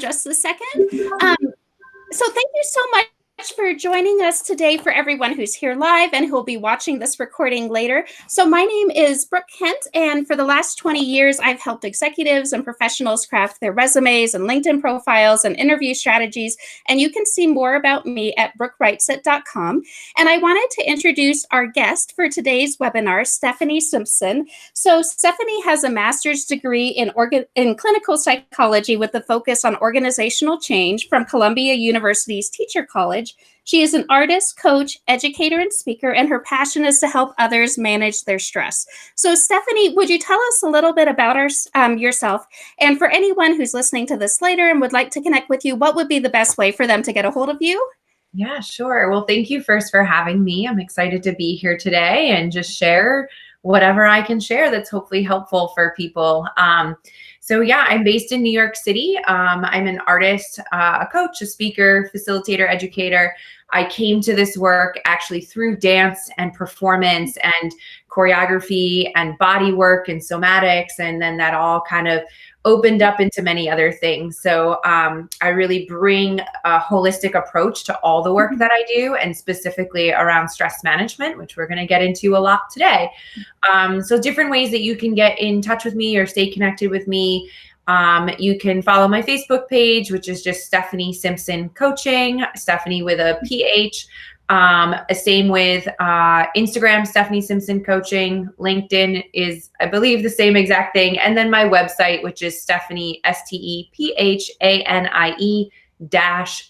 just a second. So thank you so much for joining us today, for everyone who's here live and who will be watching this recording later. So my name is Brooke Kent, and for the last 20 years, I've helped executives and professionals craft their resumes and LinkedIn profiles and interview strategies. And you can see more about me at brookewritesett.com. And I wanted to introduce our guest for today's webinar, Stephanie Simpson. So Stephanie has a master's degree in clinical psychology with a focus on organizational change from Columbia University's Teacher College. She is an artist, coach, educator, and speaker, and her passion is to help others manage their stress. So Stephanie, would you tell us a little bit about yourself? And for anyone who's listening to this later and would like to connect with you, what would be the best way for them to get a hold of you? Yeah, sure. Well, thank you first for having me. I'm excited to be here today and just share whatever I can share that's hopefully helpful for people. So yeah, I'm based in New York City. I'm an artist, a coach, a speaker, facilitator, educator. I came to this work actually through dance and performance and choreography and body work and somatics. And then that all kind of opened up into many other things. So I really bring a holistic approach to all the work that I do, and specifically around stress management, which we're going to get into a lot today. So different ways that you can get in touch with me or stay connected with me. You can follow my Facebook page, which is just Stephanie Simpson Coaching, Stephanie with a PH. Same with Instagram, Stephanie Simpson Coaching. LinkedIn is, I believe, the same exact thing. And then my website, which is Stephanie, STEPHANIE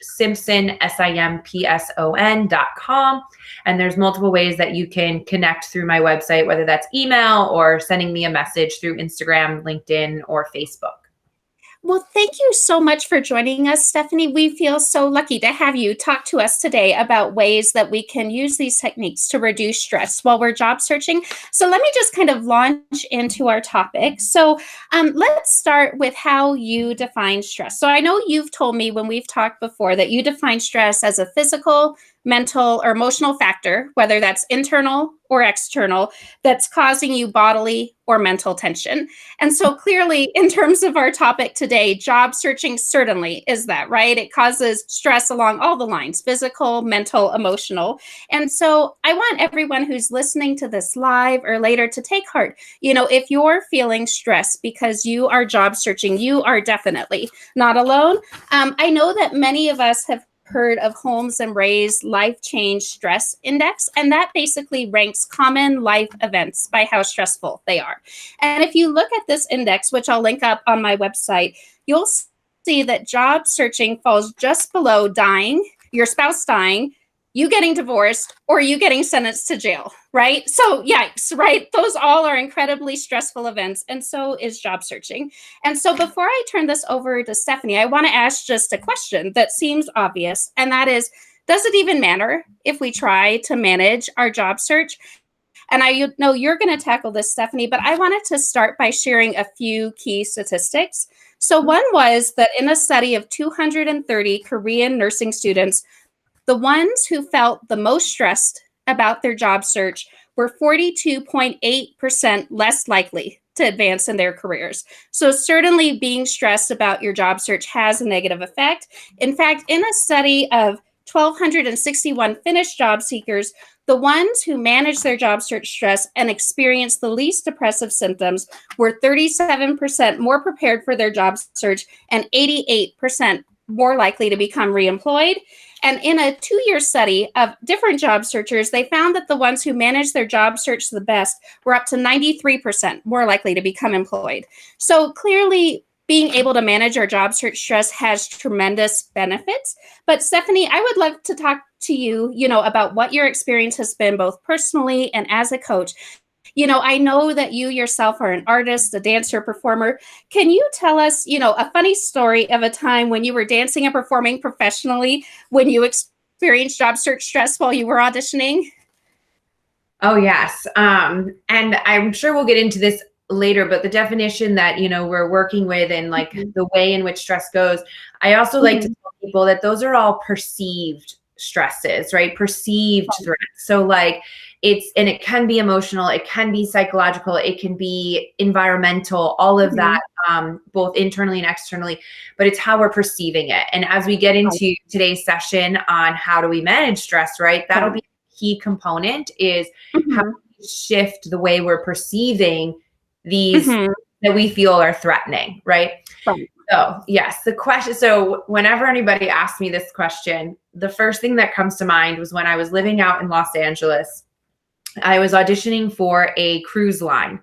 Simpson, SIMPSON.com. And there's multiple ways that you can connect through my website, whether that's email or sending me a message through Instagram, LinkedIn, or Facebook. Well, thank you so much for joining us, Stephanie. We feel so lucky to have you talk to us today about ways that we can use these techniques to reduce stress while we're job searching. So let me just kind of launch into our topic. So let's start with how you define stress. So I know you've told me when we've talked before that you define stress as a physical, mental, or emotional factor, whether that's internal or external, that's causing you bodily or mental tension. And so clearly, in terms of our topic today, job searching certainly is that, right? It causes stress along all the lines: physical, mental, emotional. And so I want everyone who's listening to this live or later to take heart. You know, if you're feeling stressed because you are job searching, you are definitely not alone. I know that many of us have heard of Holmes and Ray's Life Change Stress Index, and that basically ranks common life events by how stressful they are. And if you look at this index, which I'll link up on my website, you'll see that job searching falls just below dying, your spouse dying, you getting divorced, or you getting sentenced to jail, right? So yikes, right? Those all are incredibly stressful events, and so is job searching. And so before I turn this over to Stephanie, I want to ask just a question that seems obvious, and that is, does it even matter if we try to manage our job search? And I know you're going to tackle this, Stephanie, but I wanted to start by sharing a few key statistics. So one was that in a study of 230 Korean nursing students, the ones who felt the most stressed about their job search were 42.8% less likely to advance in their careers. So certainly being stressed about your job search has a negative effect. In fact, in a study of 1,261 Finnish job seekers, the ones who managed their job search stress and experienced the least depressive symptoms were 37% more prepared for their job search and 88% more likely to become reemployed. And in a 2-year study of different job searchers, they found that the ones who managed their job search the best were up to 93% more likely to become employed. So clearly, being able to manage our job search stress has tremendous benefits. But Stephanie, I would love to talk to you, about what your experience has been both personally and as a coach. I know that you yourself are an artist, a dancer, performer. Can you tell us, a funny story of a time when you were dancing and performing professionally when you experienced job search stress while you were auditioning? Oh, yes. And I'm sure we'll get into this later, but the definition that, we're working with and like the way in which stress goes, I also like to tell people that those are all perceived stresses, right? Perceived Right. threats. So like and it can be emotional, it can be psychological, it can be environmental, all of that, Mhm. both internally and externally, but it's how we're perceiving it. And as we get Right. into today's session on how do we manage stress, right? That'll Right. be a key component is how Mhm. we shift the way we're perceiving these Mhm. that we feel are threatening, right? Right. So yes, the question. So whenever anybody asks me this question, the first thing that comes to mind was when I was living out in Los Angeles. I was auditioning for a cruise line.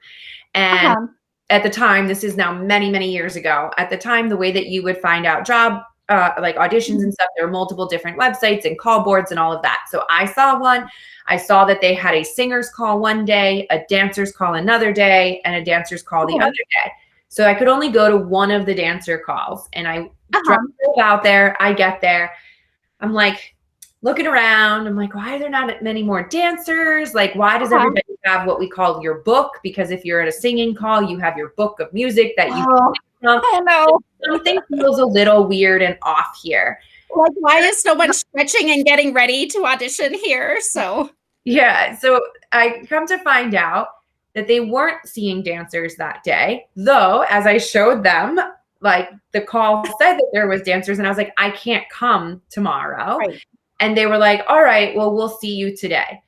And Uh-huh. at the time, this is now many, many years ago. At the time, the way that you would find out job, like auditions Mhm. and stuff, there were multiple different websites and call boards and all of that. So I saw one. I saw that they had a singer's call one day, a dancer's call another day, and a dancer's call the other Okay. day. So I could only go to one of the dancer calls. And I drove Uh-huh. out there. I get there. I'm like looking around. I'm like, why are there not many more dancers? Like, why does Uh-huh. everybody have what we call your book? Because if you're at a singing call, you have your book of music that you Oh. can sing from. Oh, no. Something feels a little weird and off here. Like, why is no one stretching and getting ready to audition here? So Yeah. So I come to find out that they weren't seeing dancers that day, though, as I showed them, like the call said that there was dancers, and I was like, I can't come tomorrow. right. And they were like, all right, well, we'll see you today.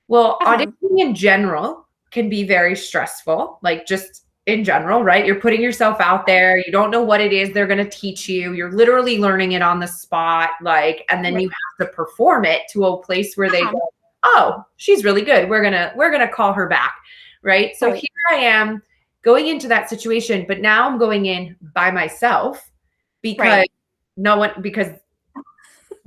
Well, Uh-huh. auditioning in general can be very stressful, like just in general, right? You're putting yourself out there. You don't know what it is they're going to teach you. You're literally learning it on the spot, like, and then Right. you have to perform it to a place where they Uh-huh. go, "Oh, she's really good. We're going to call her back." Right? So Right. here I am going into that situation, but now I'm going in by myself because Right. because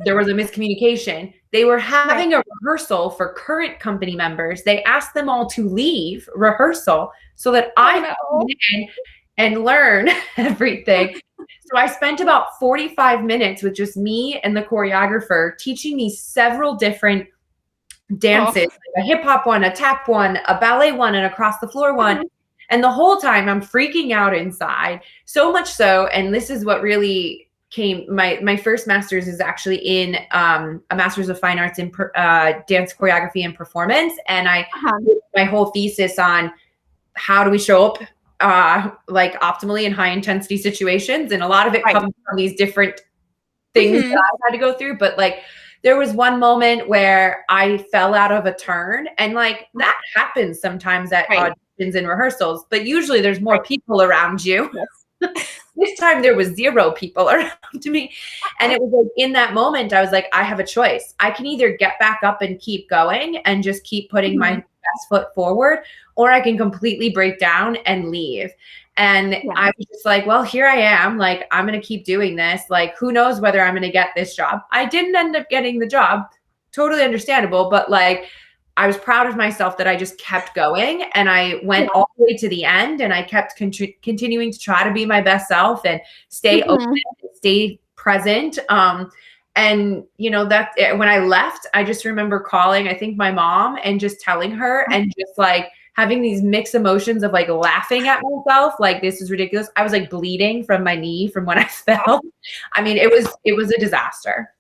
there was a miscommunication. They were Right. having a rehearsal for current company members. They asked them all to leave rehearsal so that Oh, I could come no. in and learn everything. So I spent about 45 minutes with just me and the choreographer teaching me several different dances, Oh. like a hip hop one, a tap one, a ballet one, and across the floor one. Mhm. And the whole time I'm freaking out inside, so much so. And this is what really came. My first master's is actually in a master's of fine arts in dance choreography and performance. And I Uh-huh. did my whole thesis on how do we show up like optimally in high intensity situations. And a lot of it Right. comes from these different things that Mhm. I had to go through. But like there was one moment where I fell out of a turn, and like that happens sometimes at Right. auditions and rehearsals, but usually there's more Right. people around you. Yes. This time there was zero people around me. And it was like in that moment, I was like, I have a choice. I can either get back up and keep going and just keep putting my Mhm. best foot forward, or I can completely break down and leave. And Yeah. I was just like, well, here I am. Like, I'm going to keep doing this. Like, who knows whether I'm going to get this job? I didn't end up getting the job. Totally understandable. But like, I was proud of myself that I just kept going and I went Yeah. all the way to the end, and I kept continuing to try to be my best self and stay open, Mhm. stay present. And that when I left, I just remember calling, I think my mom, and just telling her, and just like having these mixed emotions of like laughing at myself, like this is ridiculous. I was like bleeding from my knee from when I fell. I mean, it was a disaster.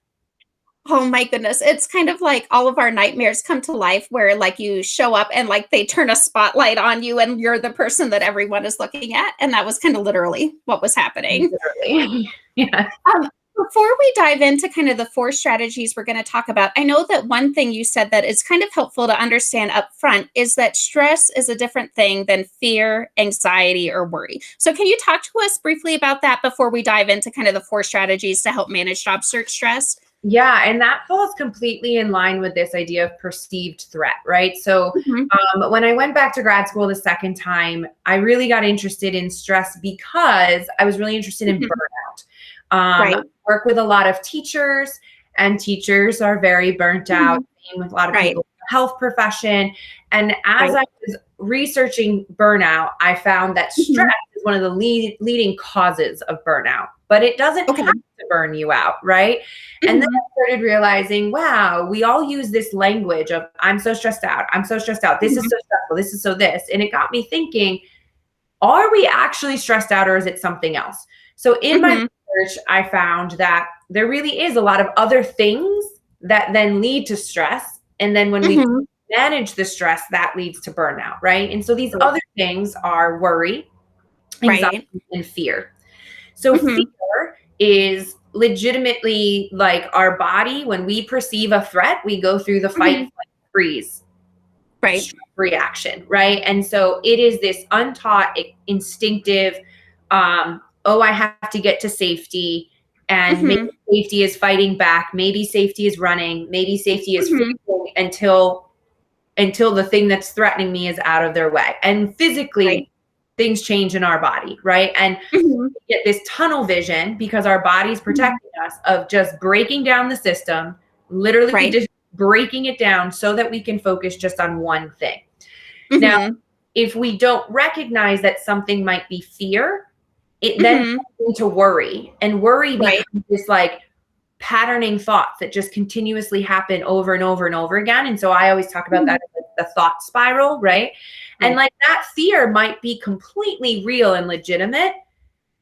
Oh my goodness. It's kind of like all of our nightmares come to life where like you show up and like they turn a spotlight on you and you're the person that everyone is looking at. And that was kind of literally what was happening. Literally. Yeah. Um, Before we dive into kind of the four strategies we're going to talk about, I know that one thing you said that is kind of helpful to understand up front is that stress is a different thing than fear, anxiety, or worry. So, can you talk to us briefly about that before we dive into kind of the four strategies to help manage job search stress? Yeah, and that falls completely in line with this idea of perceived threat, right? So Mhm. when I went back to grad school the second time, I really got interested in stress because I was really interested in Mhm. burnout. Right. I work with a lot of teachers, and teachers are very burnt out. Mhm. Same with a lot of Right. people in the health profession. And as Right. I was researching burnout, I found that stress Mhm. is one of the leading causes of burnout, but it doesn't Okay. have to burn you out, right? And then Mhm. I started realizing, wow, we all use this language of I'm so stressed out. I'm so stressed out. This is Mhm. so stressful. This is so this. And it got me thinking, are we actually stressed out, or is it something else? So in my Mhm. research, I found that there really is a lot of other things that then lead to stress. And then when we Mhm. manage the stress, that leads to burnout, right? And so these Right. other things are worry, anxiety, Right. and fear. So Mhm. fear is legitimately like our body, when we perceive a threat, we go through the fight, Mhm. flight, freeze Right. reaction, right? And so it is this untaught, instinctive, oh, I have to get to safety. And maybe Mhm. safety is fighting back. Maybe safety is running. Maybe safety is Mhm. freezing until the thing that's threatening me is out of their way. And Right. physically, things change in our body, right? And Mhm. we get this tunnel vision because our body's Mhm. protecting us of just breaking down the system, literally Right. just breaking it down so that we can focus just on one thing. Now, Mhm. if we don't recognize that something might be fear, it then Mhm. turns into worry. And worry Right. becomes this like patterning thoughts that just continuously happen over and over and over again. And so I always talk about Mhm. that as the thought spiral, right? And Right. like that fear might be completely real and legitimate,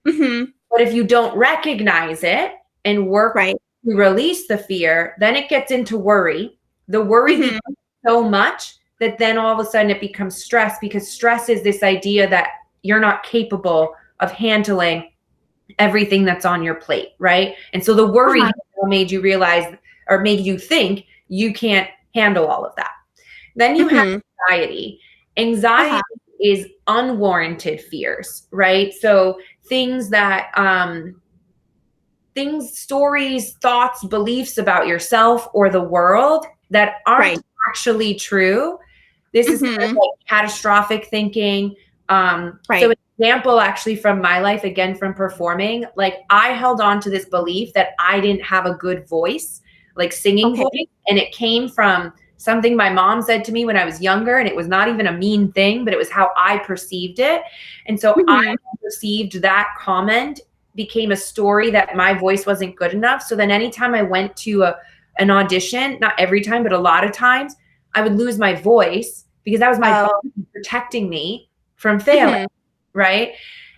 Mhm. but if you don't recognize it and work Right. to release the fear, then it gets into worry. The worry Mhm. becomes so much that then all of a sudden it becomes stress, because stress is this idea that you're not capable of handling everything that's on your plate, right? And so the worry Uh-huh. made you realize, or made you think, you can't handle all of that. Then you have Mhm. anxiety. Anxiety Uh-huh. is unwarranted fears, right? So things that things, stories, thoughts, beliefs about yourself or the world that aren't Right. actually true. This is kind of Mhm. like catastrophic thinking. So Right. an example actually from my life, again from performing, like I held on to this belief that I didn't have a good voice, like singing Okay. voice, and it came from something my mom said to me when I was younger, and it was not even a mean thing, but it was how I perceived it. And so I Mhm. perceived that comment became a story that my voice wasn't good enough. So then anytime I went to an audition, not every time, but a lot of times, I would lose my voice because that was my Oh. body protecting me from failing, Mhm. right?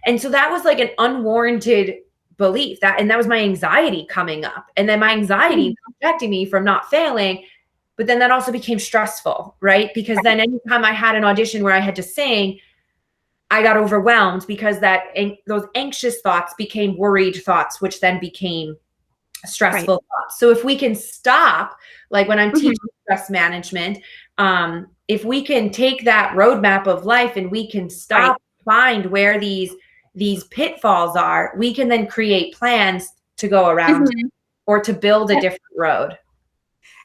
And so that was like an unwarranted belief, and that was my anxiety coming up. And then my anxiety Mhm. protecting me from not failing, but then that also became stressful, right? Because then anytime I had an audition where I had to sing, I got overwhelmed because those anxious thoughts became worried thoughts, which then became Right. stressful thoughts. So if we can stop, like when I'm teaching Mhm. stress management, if we can take that roadmap of life and we can Right. stop, find where these pitfalls are, we can then create plans to go around it Mhm. or to build a different road.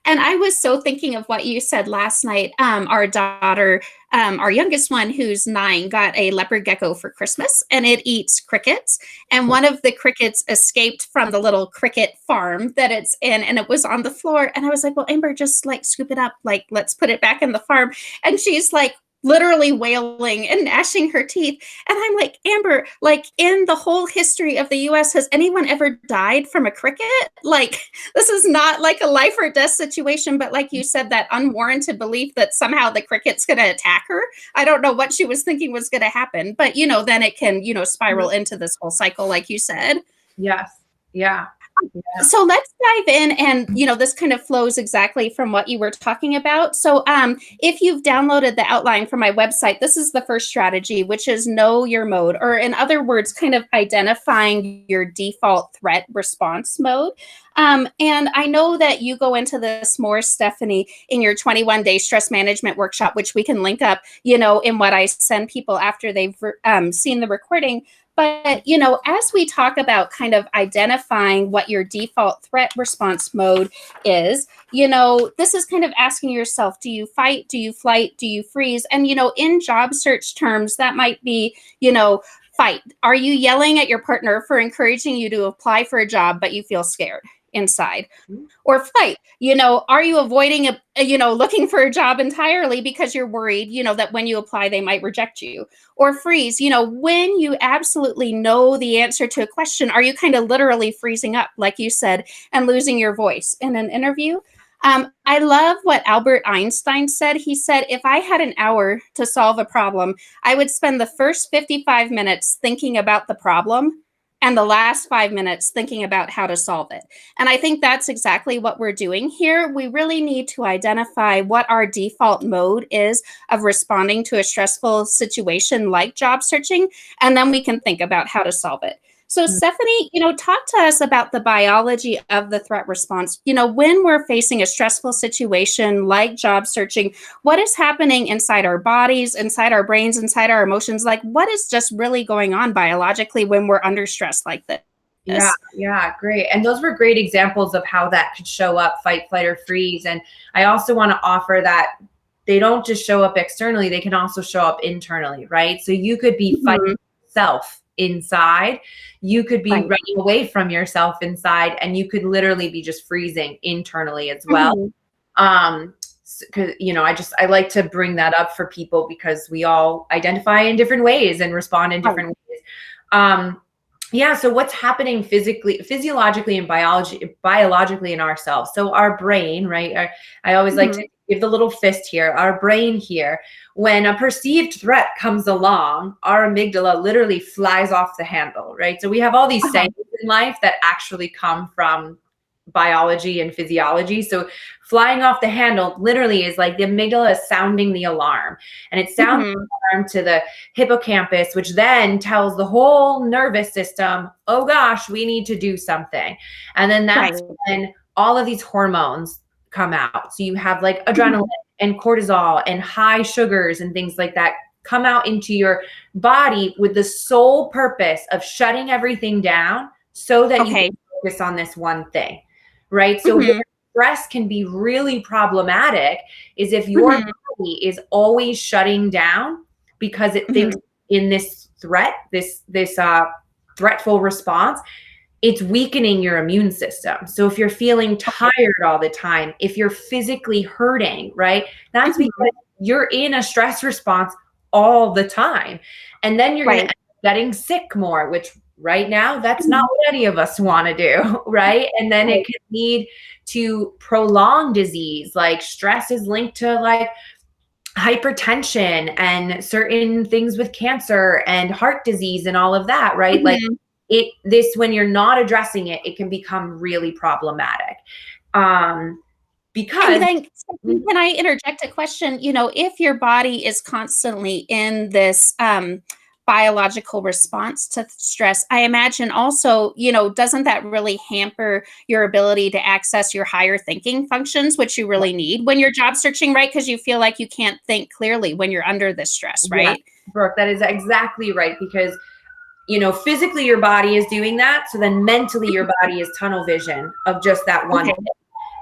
And I was so thinking of what you said last night. Our daughter, our youngest one, who's 9, got a leopard gecko for Christmas, and it eats crickets. And one of the crickets escaped from the little cricket farm that it's in, and it was on the floor. And I was like, "Well, Amber, just like scoop it up, like let's put it back in the farm." And she's like, literally wailing and gnashing her teeth. And I'm like, Amber, like in the whole history of the US, has anyone ever died from a cricket? Like, this is not like a life or death situation, but like you said, that unwarranted belief that somehow the cricket's going to attack her. I don't know what she was thinking was going to happen, but then it can, spiral into this whole cycle, like you said. Yes. Yeah. Yeah. So let's dive in, and this kind of flows exactly from what you were talking about. So if you've downloaded the outline from my website, this is the first strategy, which is know your mode, or in other words, kind of identifying your default threat response mode. And I know that you go into this more, Stephanie, in your 21-day stress management workshop, which we can link up, in what I send people after they've seen the recording. But, as we talk about kind of identifying what your default threat response mode is, this is kind of asking yourself, do you fight? Do you flight? Do you freeze? And, in job search terms, that might be, fight. Are you yelling at your partner for encouraging you to apply for a job, but you feel scared inside? Or flight, are you avoiding looking for a job entirely because you're worried, that when you apply they might reject you? Or freeze, when you absolutely know the answer to a question, are you kind of literally freezing up, like you said, and losing your voice in an interview? I love what Albert Einstein said. He said, if I had an hour to solve a problem, I would spend the first 55 minutes thinking about the problem and the last 5 minutes thinking about how to solve it. And I think that's exactly what we're doing here. We really need to identify what our default mode is of responding to a stressful situation like job searching, and then we can think about how to solve it. So, Stephanie, talk to us about the biology of the threat response. When we're facing a stressful situation like job searching, what is happening inside our bodies, inside our brains, inside our emotions? Like, what is just really going on biologically when we're under stress like Yeah, this? yeah, great. And those were great examples of how that could show up, fight, flight, or freeze. And I also want to offer that they don't just show up externally, they can also show up internally, right? So you could be fighting Mhm. yourself inside, you could be Right. running away from yourself inside, and you could literally be just freezing internally as well. Mhm. Um, because I like to bring that up for people because we all identify in different ways and respond in Right. different ways. Um, yeah, so what's happening physically, physiologically, and biologically in ourselves? So our brain, right? I always like to Mhm. give the little fist here. Our brain here, when a perceived threat comes along, our amygdala literally flies off the handle, right? So we have all these Uh-huh. sayings in life that actually come from biology and physiology. So flying off the handle literally is like the amygdala is sounding the alarm, and it sounds Mhm. the alarm to the hippocampus, which then tells the whole nervous system, oh gosh, we need to do something. And then Right. that's when all of these hormones come out. So you have like adrenaline Mhm. and cortisol and high sugars and things like that come out into your body with the sole purpose of shutting everything down so that you can Okay. focus on this one thing, right? So where Mhm. stress can be really problematic is if your Mhm. body is always shutting down because it thinks Mhm. in this threat, this threatful response, it's weakening your immune system. So if you're feeling Okay. tired all the time, if you're physically hurting, right? That's Mhm. because you're in a stress response all the time. And then you're going to Right. end up getting sick more, which right now, that's not Mhm. what any of us want to do, right? And then it Right. can lead to prolonged disease. Like stress is linked to like hypertension and certain things with cancer and heart disease and all of that, right? Like Mhm. when you're not addressing it, it can become really problematic. Um, And because then, Stephanie, can I interject a question? If your body is constantly in this biological response to stress, I imagine also, doesn't that really hamper your ability to access your higher thinking functions, which you really need when you're job searching, right? Because you feel like you can't think clearly when you're under this stress, yeah, right? Brooke, that is exactly right. Because physically your body is doing that. So then mentally your body is tunnel vision of just that one Okay. thing.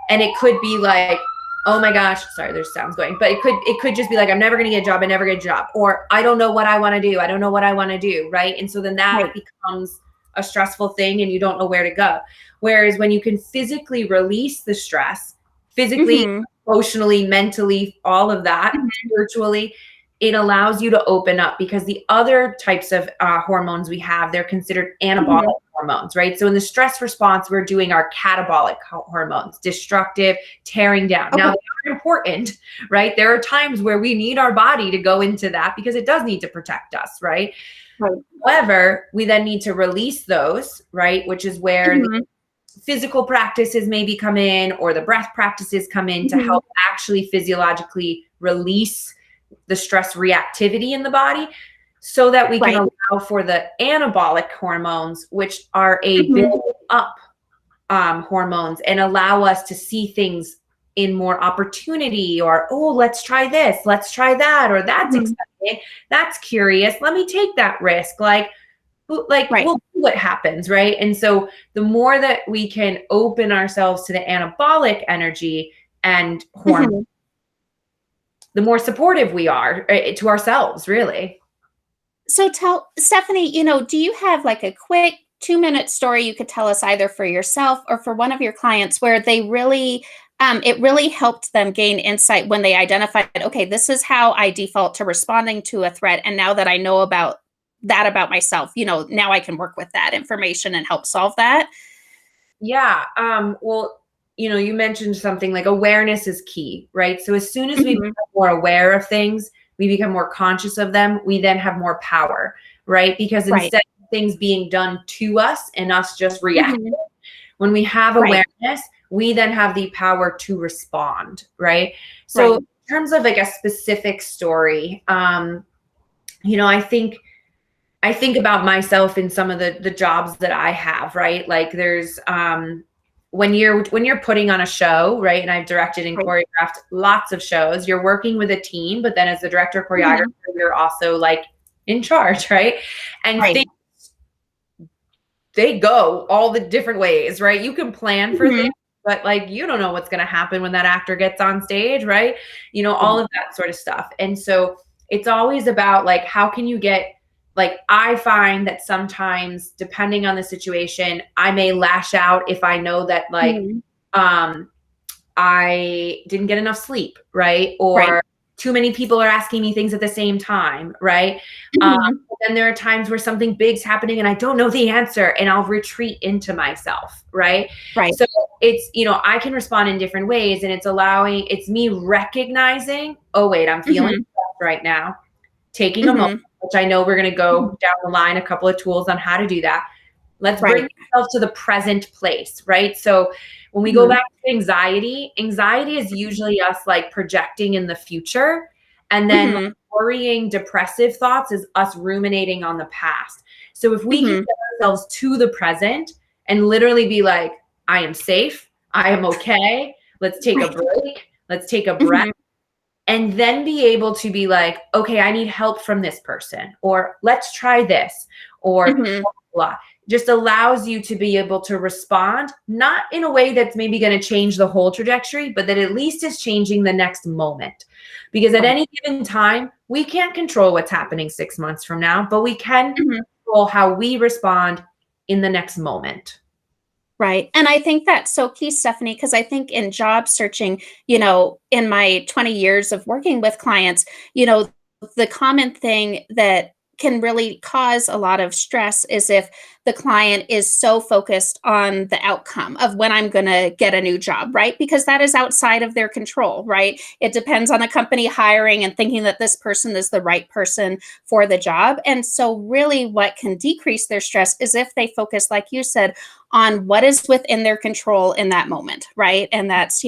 And it could be like, oh my gosh, sorry, there's sounds going, but it could just be like, I'm never going to get a job. I never get a job. Or I don't know what I want to do. I don't know what I want to do. Right. And so then that Right. becomes a stressful thing and you don't know where to go. Whereas when you can physically release the stress, physically, Hmm. emotionally, mentally, all of that, spiritually, it allows you to open up because the other types of hormones we have, they're considered anabolic Hmm. hormones, right? So in the stress response, we're doing our catabolic hormones, destructive, tearing down. Now, Okay. they are important, right? There are times where we need our body to go into that because it does need to protect us, right? Right. However, we then need to release those, right? Which is where the Hmm. physical practices maybe come in or the breath practices come in to Hmm. help actually physiologically release the stress reactivity in the body so that we can Right. allow for the anabolic hormones, which are a Hmm. build up hormones and allow us to see things in more opportunity or, oh, let's try this, let's try that, or that's Hmm. exciting, that's curious, let me take that risk. Like Right. we'll see what happens, right? And so the more that we can open ourselves to the anabolic energy and hormone, Mhm. the more supportive we are to ourselves, really. So tell Stephanie, do you have like a quick 2-minute story you could tell us either for yourself or for one of your clients where they really it really helped them gain insight when they identified, okay, this is how I default to responding to a threat. And now that I know about that about myself, now I can work with that information and help solve that. Yeah. Well, you mentioned something like awareness is key, right? So as soon as we Mhm. become more aware of things, we become more conscious of them, we then have more power, right? Because Right. instead of things being done to us and us just reacting. Mhm. When we have Right. awareness, we then have the power to respond, right? So Right. in terms of like a specific story, I think about myself in some of the jobs that I have, right? Like there's when you're putting on a show, right? And I've directed and Right. choreographed lots of shows. You're working with a team, but then as the director choreographer, Mhm. you're also like in charge, right? And Right. things they go all the different ways, right? You can plan for things, Mhm. but like you don't know what's going to happen when that actor gets on stage, right? All Right. of that sort of stuff. And so it's always about like how can you get like I find that sometimes depending on the situation, I may lash out if I know that like Mhm. um I didn't get enough sleep, right? Right. Or too many people are asking me things at the same time, right? Mhm. But then there are times where something big's happening and I don't know the answer and I'll retreat into myself, right? Right. So it's, I can respond in different ways and it's me recognizing, oh, wait, I'm feeling Mhm. stressed right now, taking a moment, Mhm. which I know we're going to go Mhm. down the line, a couple of tools on how to do that. Let's bring Right. ourselves to the present place, right? So when we go Mhm. back to anxiety is usually us like projecting in the future. And then like, Mhm. worrying, depressive thoughts is us ruminating on the past. So if we can Mhm. get ourselves to the present and literally be like, I am safe, I am okay, let's take a Right. break, let's take a breath Mhm. and then be able to be like, okay, I need help from this person, or let's try this, or Mhm. blah, blah. Just allows you to be able to respond, not in a way that's maybe going to change the whole trajectory, but that at least is changing the next moment. Because at Right. any given time, we can't control what's happening 6 months from now, but we can Mhm. control how we respond in the next moment. Right. And I think that's so key, Stephanie, because I think in job searching, in my 20 years of working with clients, the common thing that can really cause a lot of stress is if the client is so focused on the outcome of when I'm going to get a new job, right? Because that is outside of their control, right? It depends on the company hiring and thinking that this person is the right person for the job. And so, really, what can decrease their stress is if they focus, like you said, on what is within their control in that moment, right? And that's,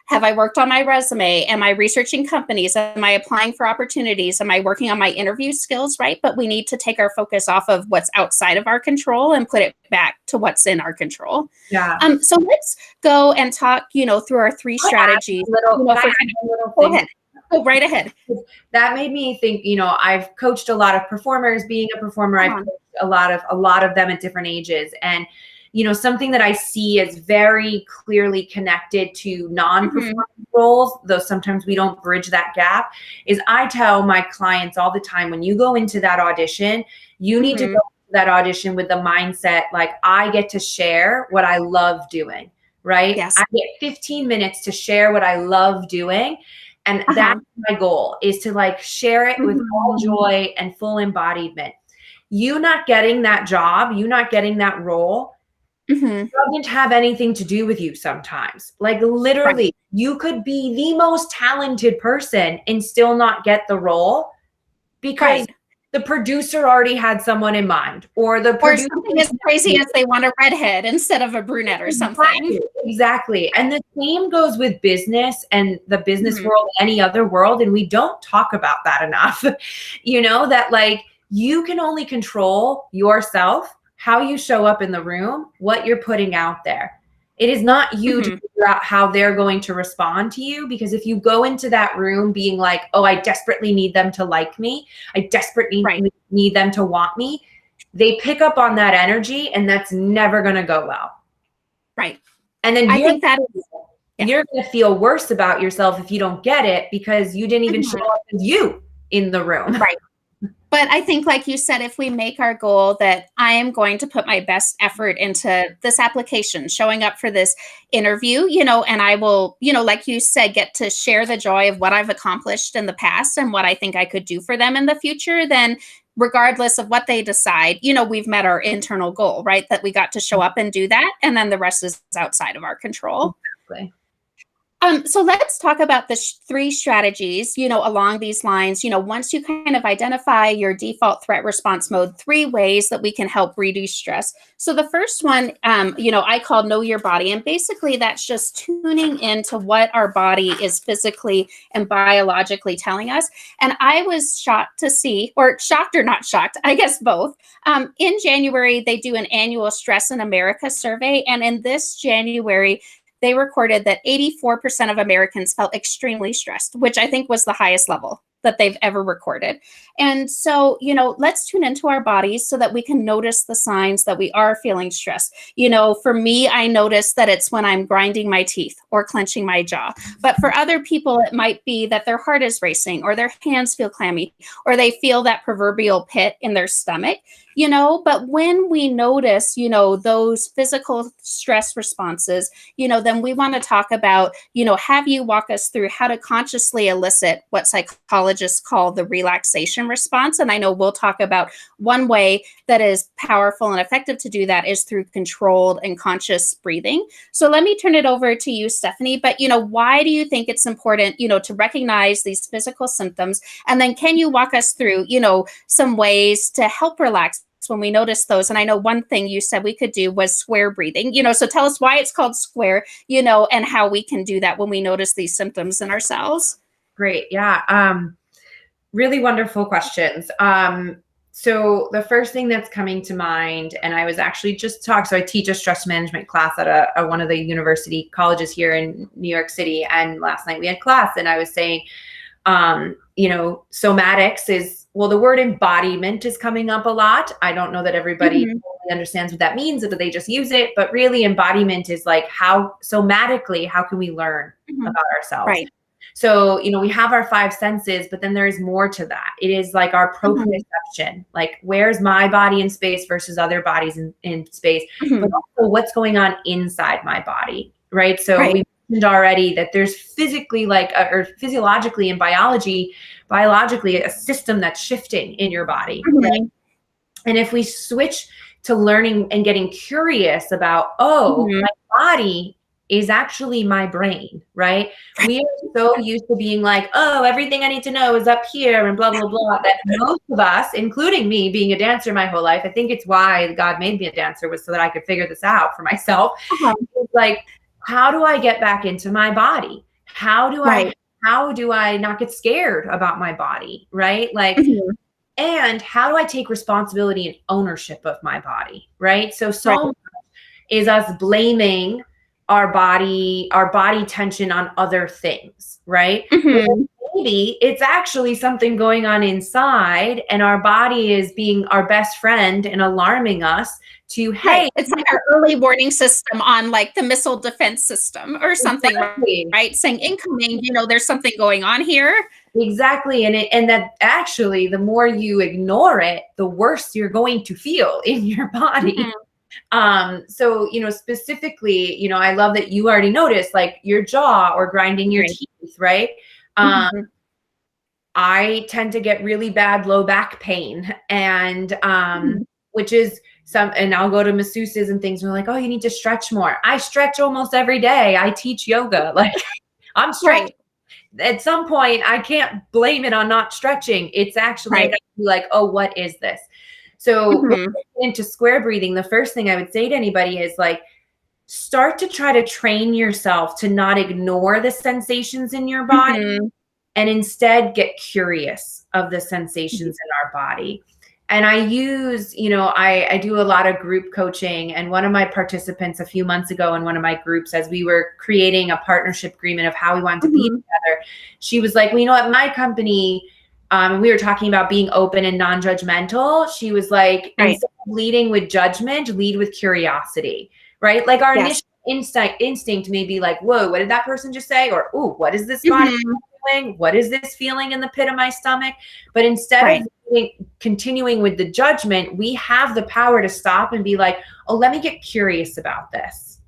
have I worked on my resume? Am I researching companies? Am I applying for opportunities? Am I working on my interview skills, right? But we need to take our focus off of what's outside of our control and put it back to what's in our control. Yeah. So let's go and talk, through our three strategies, Can I for add a little go thing? ahead. Go right ahead. That made me think, I've coached a lot of performers. Being a performer, I've Uh-huh. coached a lot of them at different ages. And, something that I see is very clearly connected to Mhm. non-performing roles, though sometimes we don't bridge that gap, is I tell my clients all the time, when you go into that audition, you need to go Mhm. into that audition with the mindset, like, I get to share what I love doing, right? I Yes. get 15 minutes to share what I love doing. And that's Uh-huh. my goal, is to like share it with all Mhm. joy and full embodiment. You not getting that job, you not getting that role Mhm. doesn't have anything to do with you sometimes. Like Right. literally, you could be the most talented person and still not get the role because Right. the producer already had someone in mind, or the Or producer something as crazy as they want a redhead instead of a brunette or something. Exactly, exactly. And the same goes with business and the business Mhm. world, any other world. And we don't talk about that enough. That like you can only control yourself, how you show up in the room, what you're putting out there. It is not you to Mhm. figure out how they're going to respond to you. Because if you go into that room being like, oh, I desperately need them to like me, I desperately Right. need them to want me, they pick up on that energy and that's never going to go well. Right. And then I think that is yeah. you're going to feel worse about yourself if you don't get it because you didn't even show Mhm. up as you in the room. Right. But I think, like you said, if we make our goal that I am going to put my best effort into this application, showing up for this interview, and I will, like you said, get to share the joy of what I've accomplished in the past and what I think I could do for them in the future, then regardless of what they decide, we've met our internal goal, right? That we got to show up and do that. And then the rest is outside of our control. Exactly. So let's talk about the three strategies, along these lines. Once you kind of identify your default threat response mode, three ways that we can help reduce stress. So the first one, I call know your body. And basically that's just tuning into what our body is physically and biologically telling us. And I was shocked to see, or shocked or not shocked, I guess both. In January, they do an annual Stress in America survey. And in this January, they recorded that 84% of Americans felt extremely stressed, which I think was the highest level that they've ever recorded. And so, let's tune into our bodies so that we can notice the signs that we are feeling stressed. For me, I notice that it's when I'm grinding my teeth or clenching my jaw. But for other people, it might be that their heart is racing or their hands feel clammy or they feel that proverbial pit in their stomach. But when we notice, those physical stress responses, then we want to talk about, have you walk us through how to consciously elicit what psychologists call the relaxation response. And I know we'll talk about one way that is powerful and effective to do that is through controlled and conscious breathing. So let me turn it over to you, Stephanie. But, why do you think it's important, to recognize these physical symptoms? And then can you walk us through, some ways to help relax when we notice those? And I know one thing you said we could do was square breathing, so tell us why it's called square, and how we can do that when we notice these symptoms in ourselves. Great. Yeah. Really wonderful questions. So the first thing that's coming to mind, and I was actually just talking, so I teach a stress management class at one of the university colleges here in New York City. And last night we had class and I was saying, somatics is, well, the word embodiment is coming up a lot. I don't know that everybody totally understands what that means, that they just use it, but really embodiment is like how somatically, how can we learn about ourselves? Right. So, we have our five senses, but then there's more to that. It is like our proprioception, like where's my body in space versus other bodies in space, but also what's going on inside my body, right? So we mentioned already that there's physically or physiologically and biologically a system that's shifting in your body, right? And if we switch to learning and getting curious about, my body is actually my brain, right? We are so used to being like, everything I need to know is up here and blah, blah, blah, that most of us, including me being a dancer my whole life, I think it's why God made me a dancer, was so that I could figure this out for myself. It's like, how do I get back into my body? How do I not get scared about my body, right? Like, and how do I take responsibility and ownership of my body, right? So much is us blaming our body tension on other things, right? Maybe it's actually something going on inside and our body is being our best friend and alarming us to, hey, it's like our early warning system on like the missile defense system or something, right? Saying incoming, there's something going on here. Exactly. And that actually, the more you ignore it, the worse you're going to feel in your body. So, specifically, I love that you already noticed like your jaw or grinding your teeth, right? I tend to get really bad low back pain and, which is and I'll go to masseuses and things. And they're like, oh, you need to stretch more. I stretch almost every day. I teach yoga. Like I'm stretching. At some point, I can't blame it on not stretching. It's actually like, oh, what is this? So into square breathing, the first thing I would say to anybody is like, start to try to train yourself to not ignore the sensations in your body and instead get curious of the sensations in our body. And I use, I do a lot of group coaching, and one of my participants a few months ago in one of my groups, as we were creating a partnership agreement of how we wanted to be together, she was like, well, at my company, we were talking about being open and non-judgmental. She was like, instead of leading with judgment, lead with curiosity, right? Like our initial instinct may be like, whoa, what did that person just say? Or, ooh, what is this body feeling? What is this feeling in the pit of my stomach? But instead of continuing with the judgment, we have the power to stop and be like, oh, let me get curious about this.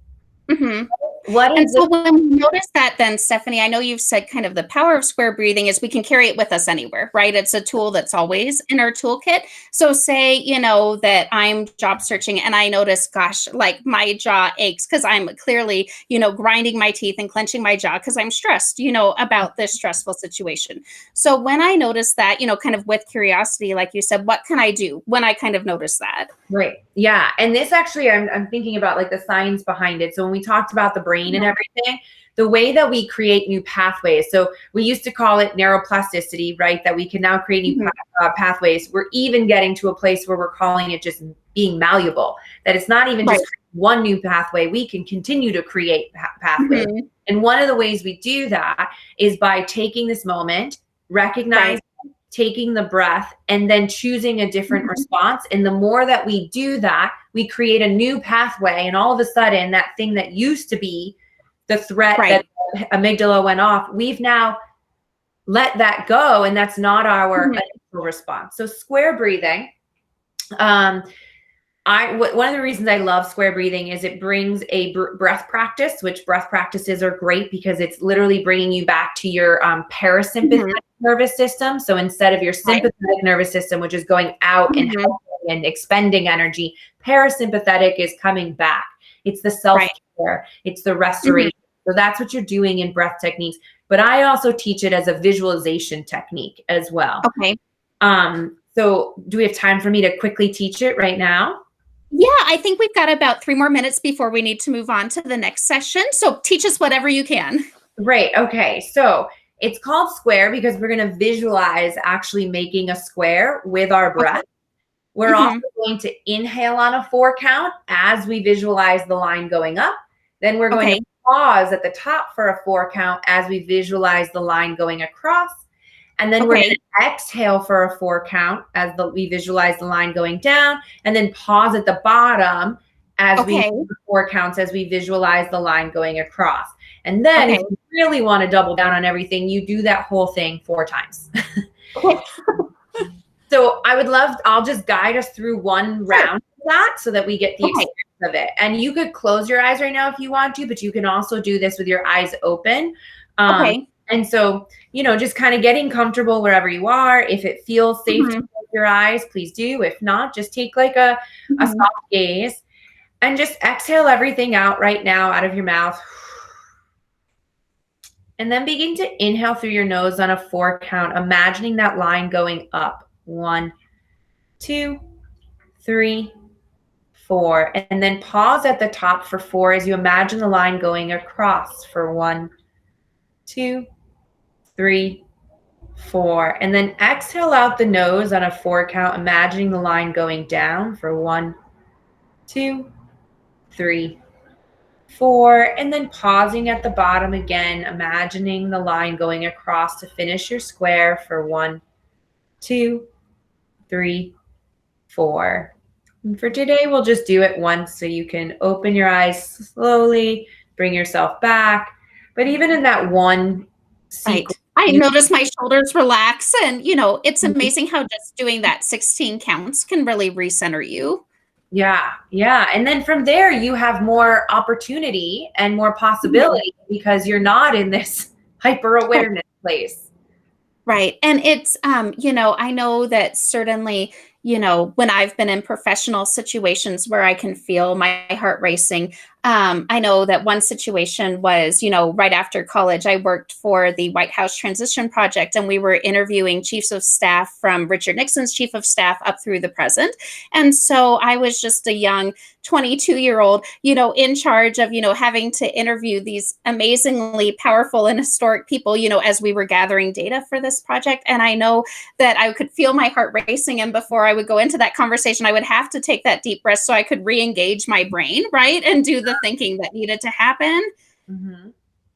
What And is so the when we notice that, then Stephanie, I know you've said kind of the power of square breathing is we can carry it with us anywhere, right? It's a tool that's always in our toolkit. So say, that I'm job searching and I notice, gosh, like my jaw aches because I'm clearly, grinding my teeth and clenching my jaw because I'm stressed, about this stressful situation. So when I notice that, kind of with curiosity, like you said, what can I do when I kind of notice that? Right. Yeah. And this actually, I'm thinking about like the science behind it. So when we talked about the brain and Mhm. everything, the way that we create new pathways. So we used to call it neuroplasticity, right? That we can now create new Mhm. pathways. We're even getting to a place where we're calling it just being malleable. That it's not even Right. just one new pathway. We can continue to create pathways. Mhm. And one of the ways we do that is by taking this moment, recognize Right. taking the breath, and then choosing a different Mhm. response. And the more that we do that, we create a new pathway. And all of a sudden, that thing that used to be the threat that Right. amygdala went off, we've now let that go. And that's not our Mhm. initial response. So, square breathing. Um, one of the reasons I love square breathing is it brings a breath practice, which breath practices are great because it's literally bringing you back to your parasympathetic Mhm. nervous system. So instead of your Right. sympathetic nervous system, which is going out and Mhm. helping and expending energy, parasympathetic is coming back. It's the self Right. care, it's the Mhm. restoration. So that's what you're doing in breath techniques. But I also teach it as a visualization technique as well. Okay. So do we have time for me to quickly teach it right now? Yeah, I think we've got about 3 more minutes before we need to move on to the next session, so teach us whatever you can. Right. Okay. So it's called square because we're going to visualize actually making a square with our Okay. breath. We're also Mhm. going to inhale on a 4 count as we visualize the line going up. Then we're going to Okay. pause at the top for a 4 count as we visualize the line going across. And then we're going Okay. to exhale for a 4 count as we visualize the line going down, and then pause at the bottom as we Okay. 4 counts as we visualize the line going across. And then if Okay. you really want to double down on everything, you do that whole thing 4 times. Okay. So I would love, I'll just guide us through one Sure. round of that so that we get the Okay. experience of it. And you could close your eyes right now if you want to, but you can also do this with your eyes open. Um, Okay. and so, just kind of getting comfortable wherever you are. If it feels safe to Mhm. close your eyes, please do. If not, just take like a Mhm. soft gaze and just exhale everything out right now out of your mouth. And then begin to inhale through your nose on a 4 count, imagining that line going up. 1, 2, 3, 4. And then pause at the top for 4 as you imagine the line going across for 1, 2, 3, 4. And then exhale out the nose on a 4 count, imagining the line going down for 1, 2, 3, 4. And then pausing at the bottom again, imagining the line going across to finish your square for 1, 2, 3, 4. And for today, we'll just do it once so you can open your eyes slowly, bring yourself back. But even in that one sequence, Right. I you notice my shoulders relax and, it's amazing how just doing that 16 counts can really recenter you. yeah, yeah. And then from there, you have more opportunity and more Mhm. possibility because you're not in this hyper awareness place. Right. And it's, I know that certainly, when I've been in professional situations where I can feel my heart racing, I know that one situation was, right after college, I worked for the White House Transition Project, and we were interviewing chiefs of staff from Richard Nixon's chief of staff up through the present. And so I was just a young 22-year-old, in charge of, having to interview these amazingly powerful and historic people, as we were gathering data for this project. And I know that I could feel my heart racing. And before I would go into that conversation, I would have to take that deep breath so I could re-engage my brain, right? And do the thinking that needed to happen. Hmm.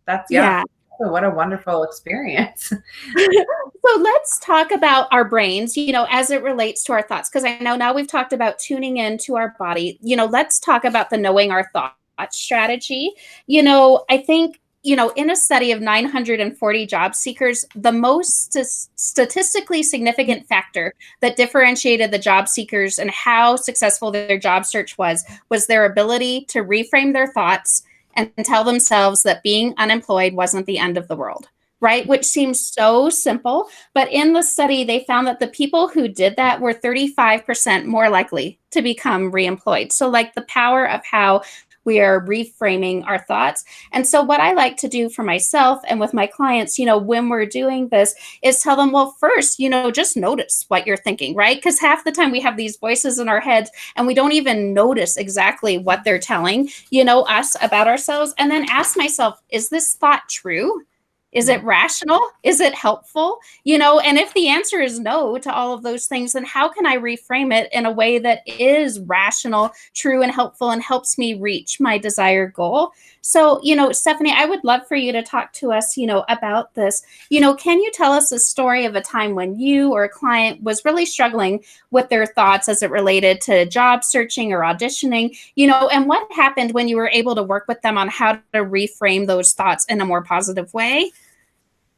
That's, yeah. Yeah. Oh, what a wonderful experience. So let's talk about our brains, as it relates to our thoughts. Because I know now we've talked about tuning into our body. Let's talk about the knowing our thoughts strategy. I think, in a study of 940 job seekers, the most statistically significant factor that differentiated the job seekers and how successful their job search was their ability to reframe their thoughts and tell themselves that being unemployed wasn't the end of the world, right? Which seems so simple. But in the study, they found that the people who did that were 35% more likely to become reemployed. So, like the power of how we are reframing our thoughts. And so, what I like to do for myself and with my clients, when we're doing this, is tell them, well, first, just notice what you're thinking, right? Because half the time we have these voices in our heads and we don't even notice exactly what they're telling, us about ourselves. And then ask myself, is this thought true? Is it rational? Is it helpful? And if the answer is no to all of those things, then how can I reframe it in a way that is rational, true, and helpful and helps me reach my desired goal? So, Stephanie, I would love for you to talk to us, about this. Can you tell us a story of a time when you or a client was really struggling with their thoughts as it related to job searching or auditioning, and what happened when you were able to work with them on how to reframe those thoughts in a more positive way?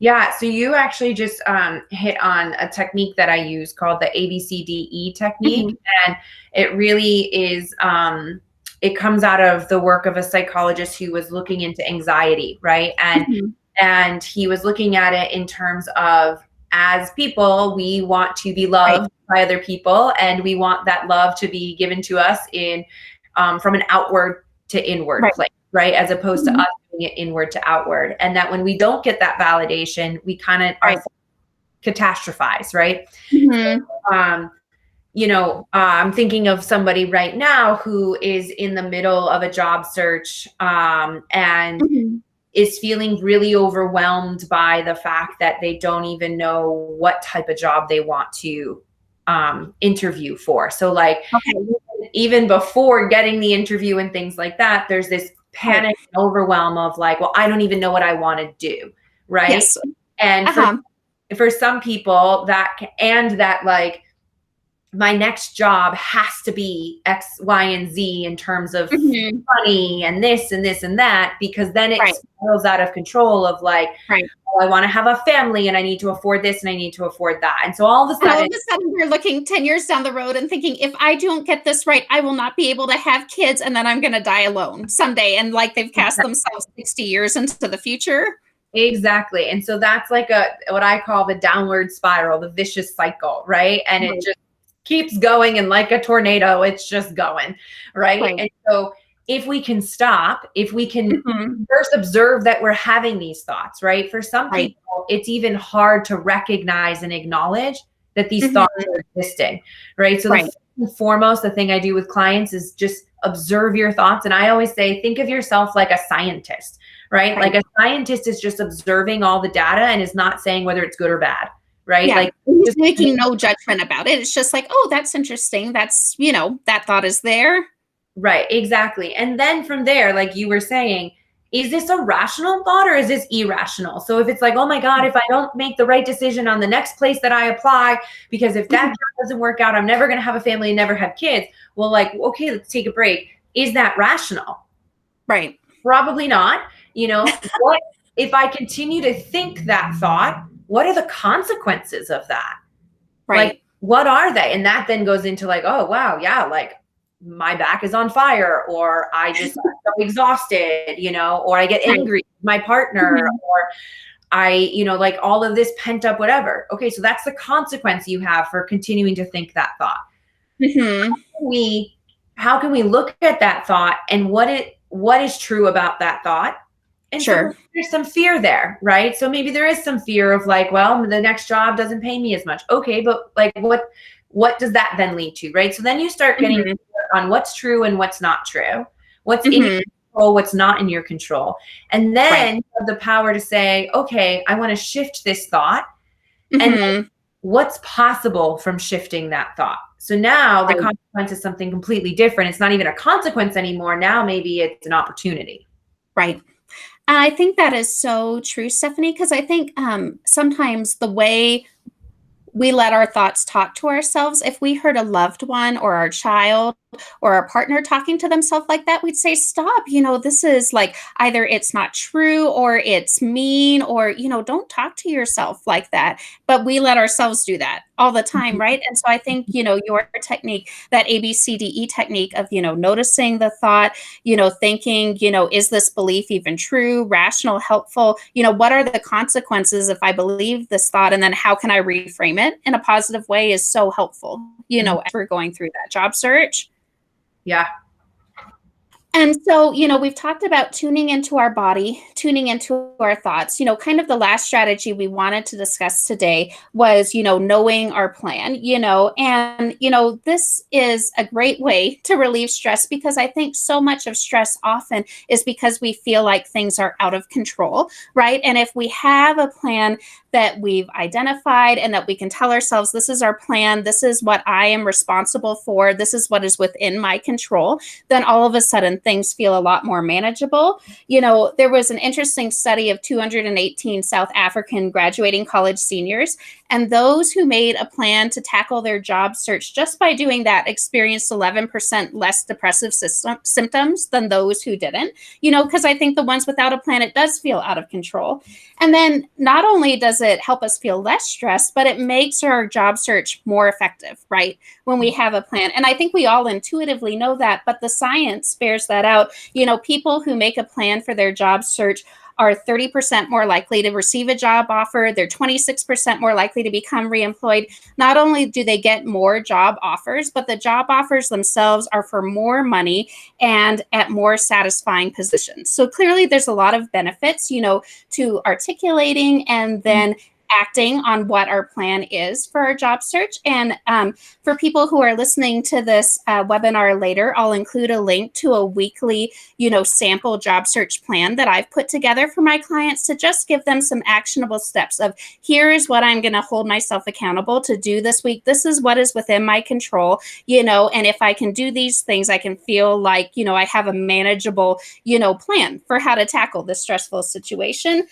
Yeah, so you actually just hit on a technique that I use called the ABCDE technique. Mhm. And it really is, it comes out of the work of a psychologist who was looking into anxiety, right? Mhm. And he was looking at it in terms of, as people, we want to be Right, loved by other people, and we want that love to be given to us in from an outward to inward right. place, right? As opposed to Mhm. us doing it inward to outward. And that when we don't get that validation, we kind of Right. are catastrophize, right? Mhm. Um, I'm thinking of somebody right now who is in the middle of a job search, and Mhm. is feeling really overwhelmed by the fact that they don't even know what type of job they want to interview for. So, like, Okay. even before getting the interview and things like that, there's this Right. panic and overwhelm of like, well, I don't even know what I want to do, right? Yes. And Uh-huh. for some people and that, like, my next job has to be X, Y, and Z in terms of Mhm. money and this and this and that, because then it Right. spirals out of control of like, Right. oh, I want to have a family and I need to afford this and I need to afford that. And so all of a And all sudden, of a sudden, we're looking 10 years down the road and thinking, if I don't get this right, I will not be able to have kids, and then I'm gonna die alone someday. And like they've cast themselves 60 years into the future. exactly. And so that's like what I call the downward spiral, the vicious cycle, right? And it Right. just keeps going, and like a tornado, it's just going, right? Right. And so if we can stop, if we can Mhm. first observe that we're having these thoughts, right? For some Right. people, it's even hard to recognize and acknowledge that these thoughts Mhm. are existing, right? So the Right. first and foremost, the thing I do with clients is just observe your thoughts. And I always say, think of yourself like a scientist, right? Right. Like a scientist is just observing all the data and is not saying whether it's good or bad, right? Yeah. Like, He's just making no judgment about it. It's just like, oh, that's interesting. That's, that thought is there. right, exactly. And then from there, like you were saying, is this a rational thought or is this irrational? So if it's like, oh my God, if I don't make the right decision on the next place that I apply, because if that Mhm. job doesn't work out, I'm never going to have a family and never have kids. Well, like, okay, let's take a break. Is that rational? Right. Probably not. What if I continue to think that thought? What are the consequences of that? Like, Right. what are they? And that then goes into like, oh wow, yeah, like my back is on fire, or I just am so exhausted, or I get Right. angry with my partner, Mhm. or like all of this pent up whatever. Okay, so that's the consequence you have for continuing to think that thought. Mhm. We How can we look at that thought and what is true about that thought? And so Sure. there's some fear there, right? So maybe there is some fear of like, well, the next job doesn't pay me as much. Okay, but like what does that then lead to, right? So then you start getting Mhm. on what's true and what's not true, what's in your Mhm. control, what's not in your control. And Right. then you have the power to say, okay, I want to shift this thought, and Mhm. what's possible from shifting that thought. So now the Right. consequence is something completely different. It's not even a consequence anymore. Now maybe it's an opportunity. Right. And I think that is so true, Stephanie, because I think sometimes the way we let our thoughts talk to ourselves, if we heard a loved one or our child or our partner talking to themselves like that, we'd say, stop. This is like either it's not true or it's mean or, don't talk to yourself like that. But we let ourselves do that all the time, Mhm. right? And so I think, your technique, that ABCDE technique of, noticing the thought, thinking, is this belief even true, rational, helpful? What are the consequences if I believe this thought? And then how can I reframe it in a positive way is so helpful, as we're going through that job search. Yeah. And so, we've talked about tuning into our body, tuning into our thoughts. Kind of the last strategy we wanted to discuss today was, knowing our plan, and, this is a great way to relieve stress because I think so much of stress often is because we feel like things are out of control, right? And if we have a plan that we've identified and that we can tell ourselves, this is our plan, this is what I am responsible for, this is what is within my control, then all of a sudden things feel a lot more manageable. There was an interesting study of 218 South African graduating college seniors, and those who made a plan to tackle their job search just by doing that experienced 11% less depressive symptoms than those who didn't, because I think the ones without a plan, it does feel out of control. And then not only does it help us feel less stressed, but it makes our job search more effective, right? When we have a plan. And I think we all intuitively know that, but the science bears that out. People who make a plan for their job search are 30% more likely to receive a job offer. They're 26% more likely to become reemployed. Not only do they get more job offers, but the job offers themselves are for more money and at more satisfying positions. So clearly there's a lot of benefits, to articulating and then acting on what our plan is for our job search. And for people who are listening to this webinar later, I'll include a link to a weekly, sample job search plan that I've put together for my clients to just give them some actionable steps of here is what I'm going to hold myself accountable to do this week. This is what is within my control, and if I can do these things, I can feel like, I have a manageable, plan for how to tackle this stressful situation,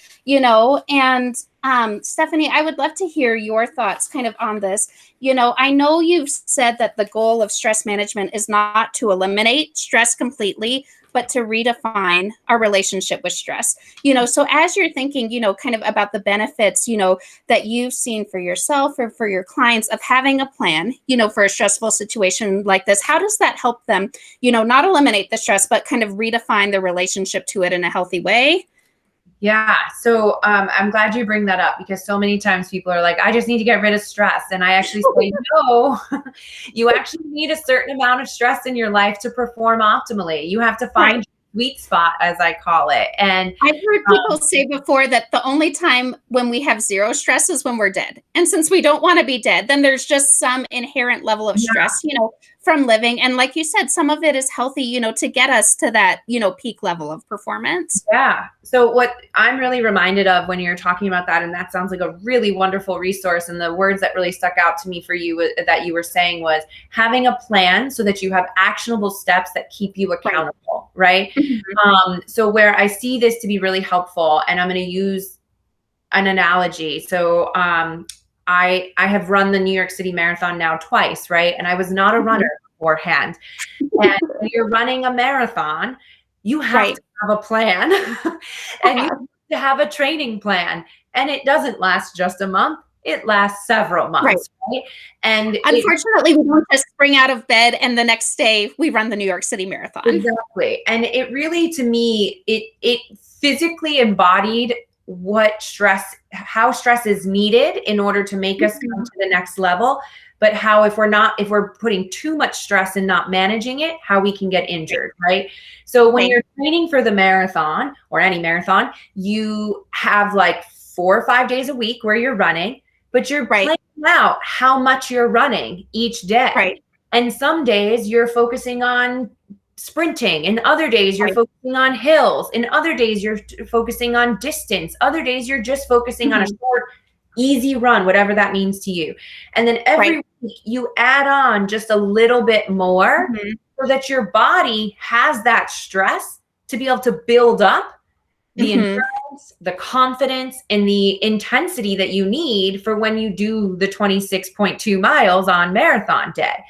and Stephanie, I would love to hear your thoughts kind of on this. I know you've said that the goal of stress management is not to eliminate stress completely, but to redefine our relationship with stress. So as you're thinking, kind of about the benefits, that you've seen for yourself or for your clients of having a plan, for a stressful situation like this, how does that help them, not eliminate the stress, but kind of redefine the relationship to it in a healthy way? Yeah. So I'm glad you bring that up because so many times people are like, I just need to get rid of stress. And I actually say, no, you actually need a certain amount of stress in your life to perform optimally. You have to Right. find your sweet spot, as I call it. And I've heard people say before that the only time when we have zero stress is when we're dead. And since we don't want to be dead, then there's just some inherent level of yeah, stress, from living. And like you said, some of it is healthy, to get us to that, peak level of performance. yeah. So what I'm really reminded of when you're talking about that, and that sounds like a really wonderful resource. And the words that really stuck out to me for you that you were saying was having a plan so that you have actionable steps that keep you accountable, right? Mhm. So where I see this to be really helpful, and I'm going to use an analogy. So I have run the New York City Marathon now twice, right? And I was not a runner beforehand. And when you're running a marathon, you have Right. to have a plan and you have to have a training plan. And it doesn't last just a month, it lasts several Right. months, right? And it Unfortunately, we don't just spring out of bed and the next day we run the New York City Marathon. exactly. And it really, to me, it physically embodied what stress, how stress is needed in order to make us come Mhm. to the next level. But how, if we're putting too much stress and not managing it, how we can get injured, right? So when Right. you're training for the marathon or any marathon, you have like 4 or 5 days a week where you're running, but you're Right. planning out how much you're running each day. Right. And some days you're focusing on sprinting, and other days you're Right. focusing on hills, and other days you're focusing on distance, other days you're just focusing on a Mhm. short easy run, whatever that means to you. And then every Right. week you add on just a little bit more Mhm. so that your body has that stress to be able to build up the Mhm. endurance, the confidence, and the intensity that you need for when you do the 26.2 miles on marathon day.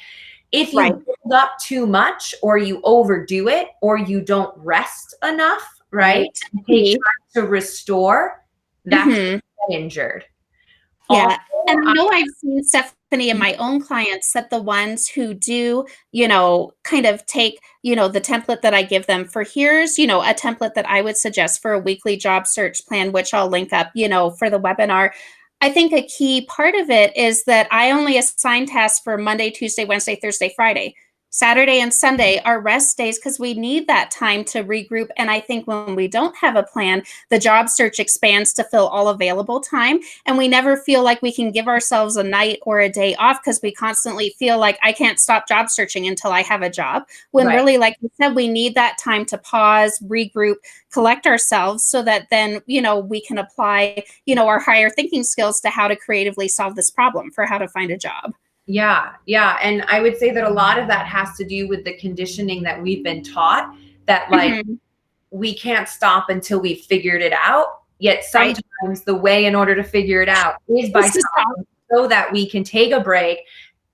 If you Right. build up too much, or you overdo it, or you don't rest enough, right? Right. And take time to restore, that's when Mhm. you get injured. Also, Yeah. And I know I've seen, Stephanie, in my own clients that the ones who do, kind of take, the template that I give them for here's, a template that I would suggest for a weekly job search plan, which I'll link up, for the webinar. I think a key part of it is that I only assign tasks for Monday, Tuesday, Wednesday, Thursday, Friday. Saturday and Sunday are rest days because we need that time to regroup. And I think when we don't have a plan, the job search expands to fill all available time. And we never feel like we can give ourselves a night or a day off because we constantly feel like I can't stop job searching until I have a job. When right. really, like you said, we need that time to pause, regroup, collect ourselves so that then, we can apply, our higher thinking skills to how to creatively solve this problem for how to find a job. Yeah, yeah. And I would say that a lot of that has to do with the conditioning that we've been taught that like Mhm. we can't stop until we've figured it out. Yet Right. sometimes the way in order to figure it out is by Just to stop. stopping so that we can take a break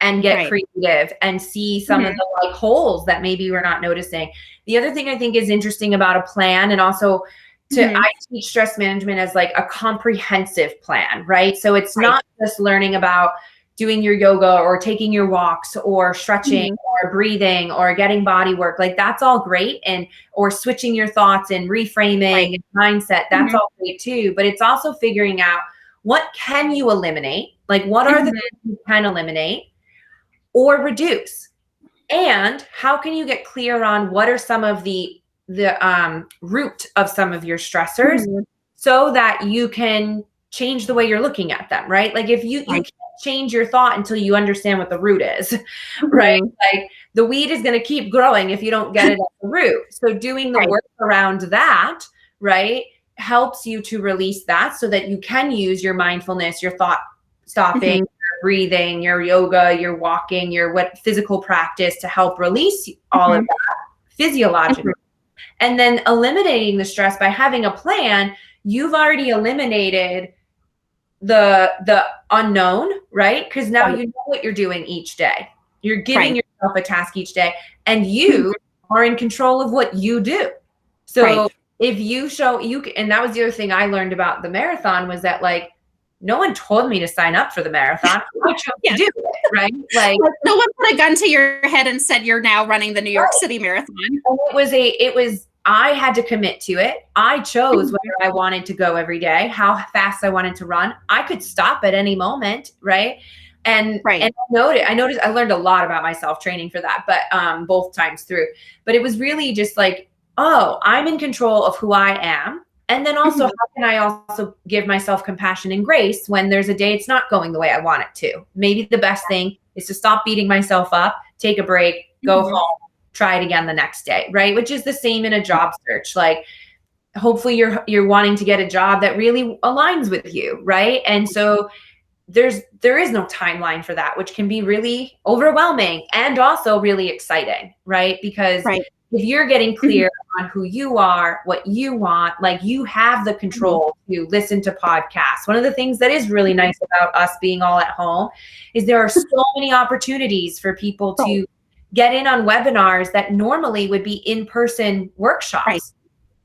and get Right. creative and see some of Mhm. the like holes that maybe we're not noticing. The other thing I think is interesting about a plan, and also Mhm. I teach stress management as like a comprehensive plan, right? So it's Right. not just learning about doing your yoga or taking your walks or stretching Mhm. or breathing or getting body work. Like that's all great. And or switching your thoughts and Right. reframing and mindset, that's Mhm. all great too. But it's also figuring out what can you eliminate? Like what are the Mhm. things you can eliminate or reduce? And how can you get clear on what are some of the root of some of your stressors Mhm. so that you can change the way you're looking at them, right? Like if you Right. can't change your thought until you understand what the root is, right? Mhm. Like the weed is going to keep growing if you don't get it at the root. So doing the Right. work around that, right, helps you to release that so that you can use your mindfulness, your thought stopping, Mhm. breathing, your yoga, your walking, your what physical practice to help release all of Mhm. that physiologically. Mhm. And then eliminating the stress by having a plan, you've already eliminated the unknown, right? Because now Right. you know what you're doing each day. You're giving Right. yourself a task each day, and Mhm. you are in control of what you do. Right. So if you show you, and that was the other thing I learned about the marathon was that like no one told me to sign up for the marathon. I chose to Yeah. do it, right? Like Like, no one put a gun to your head and said you're now running the New York City Marathon. and it was I had to commit to it. I chose Mhm. whether I wanted to go every day, how fast I wanted to run. I could stop at any moment, right? And Right. I noticed I learned a lot about myself training for that, but both times through. But it was really just like, oh, I'm in control of who I am. And then also, Mhm. how can I also give myself compassion and grace when there's a day it's not going the way I want it to? Maybe the best thing is to stop beating myself up, take a break, go Mhm. home, try it again the next day, right? Which is the same in a job search. Like hopefully you're wanting to get a job that really aligns with you, right? And so there is no timeline for that, which can be really overwhelming and also really exciting, right? Because Right. if you're getting Mhm. clear on who you are, what you want, like you have the Mhm. control to listen to podcasts. One of the things that is really Mhm. nice about us being all at home is there are so many opportunities for people Right. to get in on webinars that normally would be in-person Right. workshops.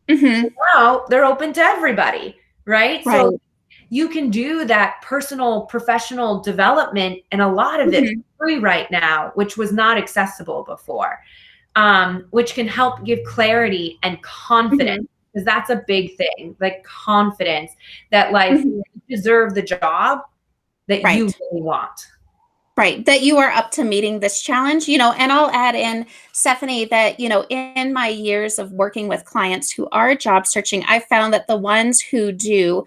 Mhm. Now they're open to everybody, right? So Right. you can do that personal professional development and a lot of it Mhm. free right now, which was not accessible before, which can help give clarity and confidence Mhm. because that's a big thing, like confidence that like Mhm. you deserve the job that you Right. really want. Right, that you are up to meeting this challenge, and I'll add in, Stephanie, that, in my years of working with clients who are job searching, I found that the ones who do,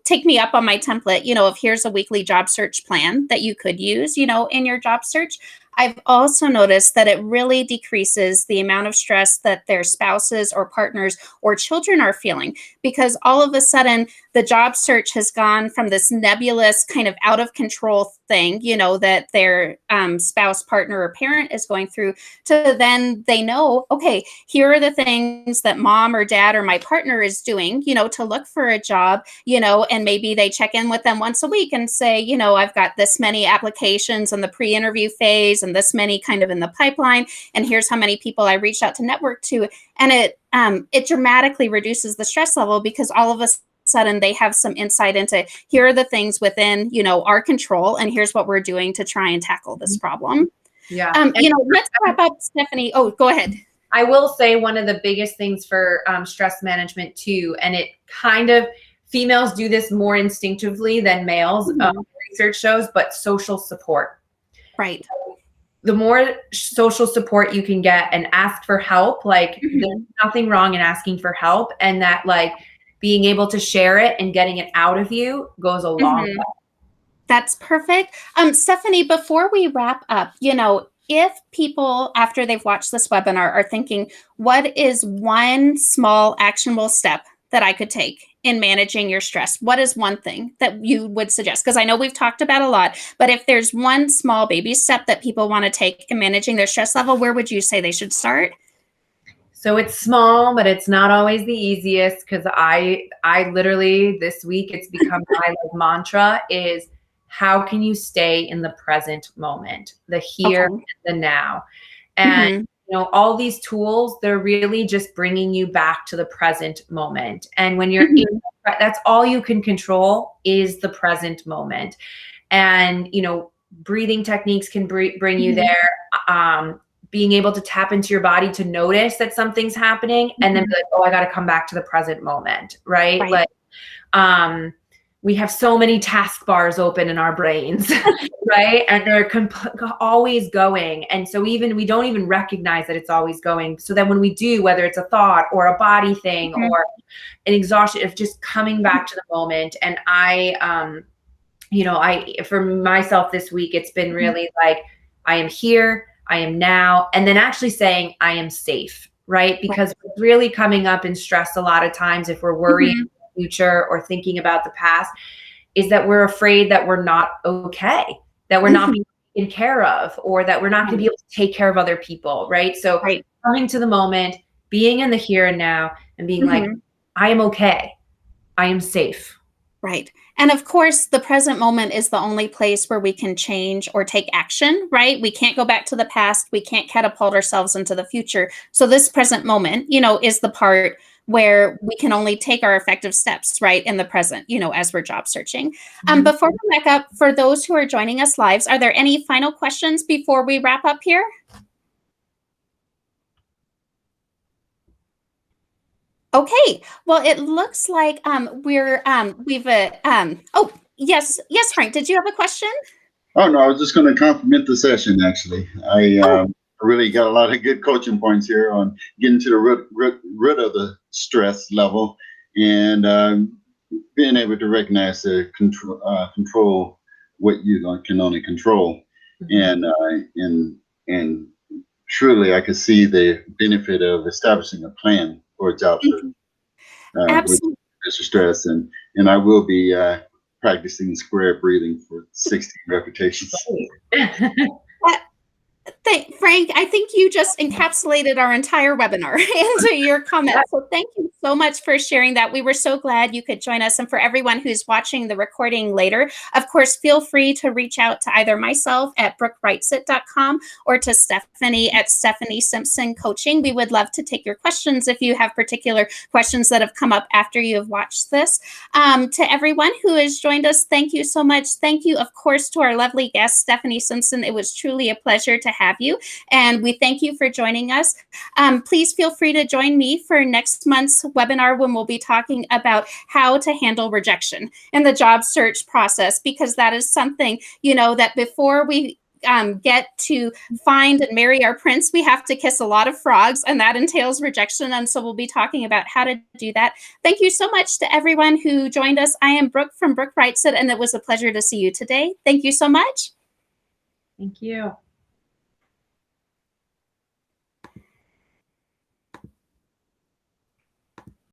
take me up on my template, if here's a weekly job search plan that you could use, in your job search. I've also noticed that it really decreases the amount of stress that their spouses or partners or children are feeling because all of a sudden the job search has gone from this nebulous kind of out of control thing, that their spouse, partner, or parent is going through, to then they know, okay, here are the things that mom or dad or my partner is doing, to look for a job, and maybe they check in with them once a week and say, I've got this many applications in the pre interview phase and this many kind of in the pipeline. And here's how many people I reached out to network to. And it dramatically reduces the stress level because all of a sudden they have some insight into here are the things within, our control, and here's what we're doing to try and tackle this problem. Yeah. Let's wrap up, Stephanie. Oh, go ahead. I will say one of the biggest things for stress management too, and it kind of, females do this more instinctively than males, research shows, but social support. Right. The more social support you can get and ask for help, like there's nothing wrong in asking for help, and that like being able to share it and getting it out of you goes a long way. That's perfect. Stephanie, before we wrap up, if people, after they've watched this webinar, are thinking, what is one small actionable step that I could take in managing your stress? What is one thing that you would suggest? Because I know we've talked about a lot, but if there's one small baby step that people want to take in managing their stress level, where would you say they should start? So it's small, but it's not always the easiest, because I literally this week, it's become my mantra is, how can you stay in the present moment, the here and the now? And all these tools, they're really just bringing you back to the present moment. And when you're in, that's all you can control is the present moment. And breathing techniques can bring you there. Being able to tap into your body to notice that something's happening, and then be like, oh, I got to come back to the present moment, right? Like, we have so many task bars open in our brains, right? And they're always going. And so we don't even recognize that it's always going. So then when we do, whether it's a thought or a body thing or an exhaustion of just coming back to the moment. And for myself this week, it's been really like, I am here, I am now, and then actually saying I am safe, right? Because what's really coming up in stress a lot of times, if we're worried about the future or thinking about the past, is that we're afraid that we're not okay, that we're not being taken care of, or that we're not going to be able to take care of other people, right? So coming to the moment, being in the here and now, and being like, I am okay, I am safe. Right. And of course, the present moment is the only place where we can change or take action, right? We can't go back to the past. We can't catapult ourselves into the future. So this present moment, is the part where we can only take our effective steps, right, in the present, as we're job searching. Before we back up, for those who are joining us live, are there any final questions before we wrap up here? Okay, well, it looks like oh, yes, Frank, did you have a question? Oh, no, I was just going to compliment the session, actually. I really got a lot of good coaching points here on getting to the root of the stress level, and being able to recognize the control what you can only control. And truly, I could see the benefit of establishing a plan for a job search with stress, and I will be practicing square breathing for 60 repetitions. Frank, I think you just encapsulated our entire webinar into your comments. So thank you so much for sharing that. We were so glad you could join us. And for everyone who's watching the recording later, of course, feel free to reach out to either myself at brookewrightsit.com or to Stephanie at Stephanie Simpson Coaching. We would love to take your questions if you have particular questions that have come up after you have watched this. To everyone who has joined us, thank you so much. Thank you, of course, to our lovely guest, Stephanie Simpson. It was truly a pleasure to have you, and we thank you for joining us. Please feel free to join me for next month's webinar when we'll be talking about how to handle rejection in the job search process, because that is something, that before we get to find and marry our prince, we have to kiss a lot of frogs, and that entails rejection. And so we'll be talking about how to do that. Thank you so much to everyone who joined us. I am Brooke from Brooke Wrightsit, and it was a pleasure to see you today. Thank you so much. Thank you.